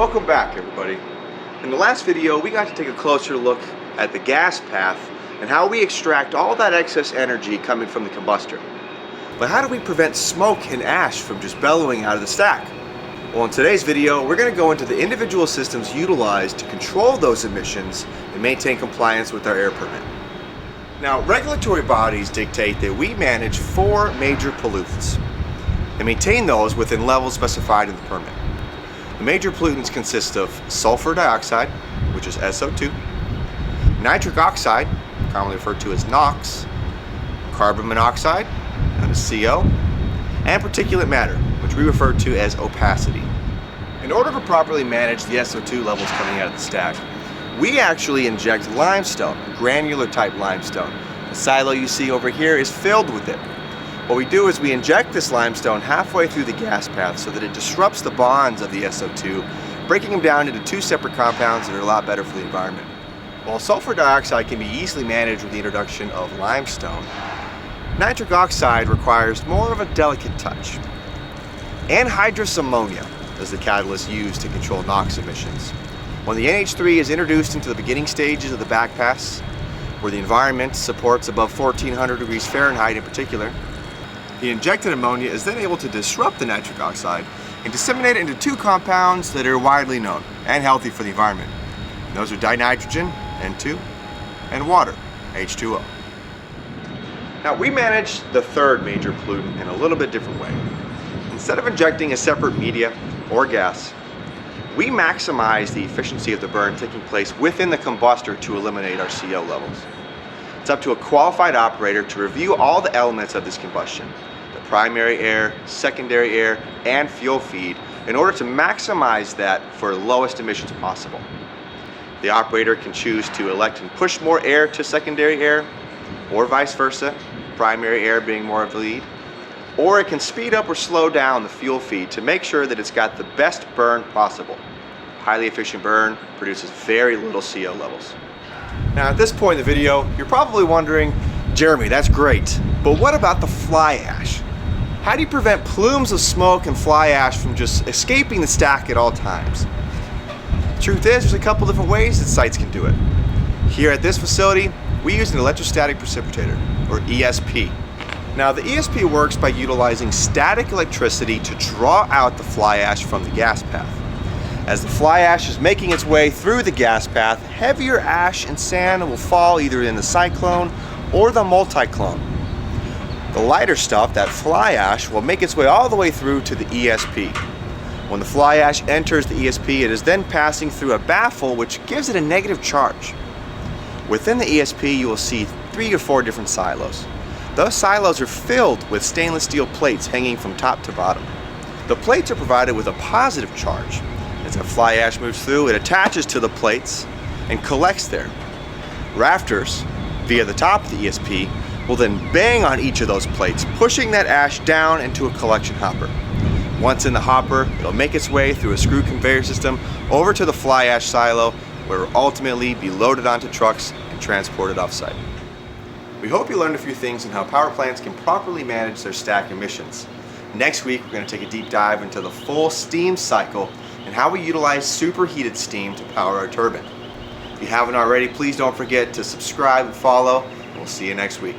Welcome back, everybody. In the last video, we got to take a closer look at the gas path and how we extract all that excess energy coming from the combustor. But how do we prevent smoke and ash from just bellowing out of the stack? Well, in today's video, we're going to go into the individual systems utilized to control those emissions and maintain compliance with our air permit. Now, regulatory bodies dictate that we manage 4 major pollutants and maintain those within levels specified in the permit. The major pollutants consist of sulfur dioxide, which is SO2, nitric oxide, commonly referred to as NOx, carbon monoxide, known as CO, and particulate matter, which we refer to as opacity. In order to properly manage the SO2 levels coming out of the stack, we actually inject limestone, granular type limestone. The silo you see over here is filled with it. What we do is we inject this limestone halfway through the gas path so that it disrupts the bonds of the SO2, breaking them down into 2 separate compounds that are a lot better for the environment. While sulfur dioxide can be easily managed with the introduction of limestone, nitric oxide requires more of a delicate touch. Anhydrous ammonia is the catalyst used to control NOx emissions. When the NH3 is introduced into the beginning stages of the backpass, where the environment supports above 1400 degrees Fahrenheit in particular, the injected ammonia is then able to disrupt the nitric oxide and disseminate it into 2 compounds that are widely known and healthy for the environment. And those are dinitrogen, N2, and water, H2O. Now, we manage the 3rd major pollutant in a little bit different way. Instead of injecting a separate media or gas, we maximize the efficiency of the burn taking place within the combustor to eliminate our CO levels. It's up to a qualified operator to review all the elements of this combustion, the primary air, secondary air, and fuel feed, in order to maximize that for the lowest emissions possible. The operator can choose to elect and push more air to secondary air, or vice versa, primary air being more of the lead, or it can speed up or slow down the fuel feed to make sure that it's got the best burn possible. Highly efficient burn produces very little CO levels. Now, at this point in the video, you're probably wondering, Jeremy, that's great, but what about the fly ash? How do you prevent plumes of smoke and fly ash from just escaping the stack at all times? The truth is, there's a couple different ways that sites can do it. Here at this facility, we use an electrostatic precipitator, or ESP. Now, the ESP works by utilizing static electricity to draw out the fly ash from the gas path. As the fly ash is making its way through the gas path, heavier ash and sand will fall either in the cyclone or the multiclone. The lighter stuff, that fly ash, will make its way all the way through to the ESP. When the fly ash enters the ESP, it is then passing through a baffle which gives it a negative charge. Within the ESP, you will see 3 or 4 different silos. Those silos are filled with stainless steel plates hanging from top to bottom. The plates are provided with a positive charge. As the fly ash moves through, it attaches to the plates and collects there. Rafters, via the top of the ESP, will then bang on each of those plates, pushing that ash down into a collection hopper. Once in the hopper, it'll make its way through a screw conveyor system over to the fly ash silo, where it will ultimately be loaded onto trucks and transported off-site. We hope you learned a few things on how power plants can properly manage their stack emissions. Next week, we're going to take a deep dive into the full steam cycle and how we utilize superheated steam to power our turbine. If you haven't already, please don't forget to subscribe and follow, and we'll see you next week.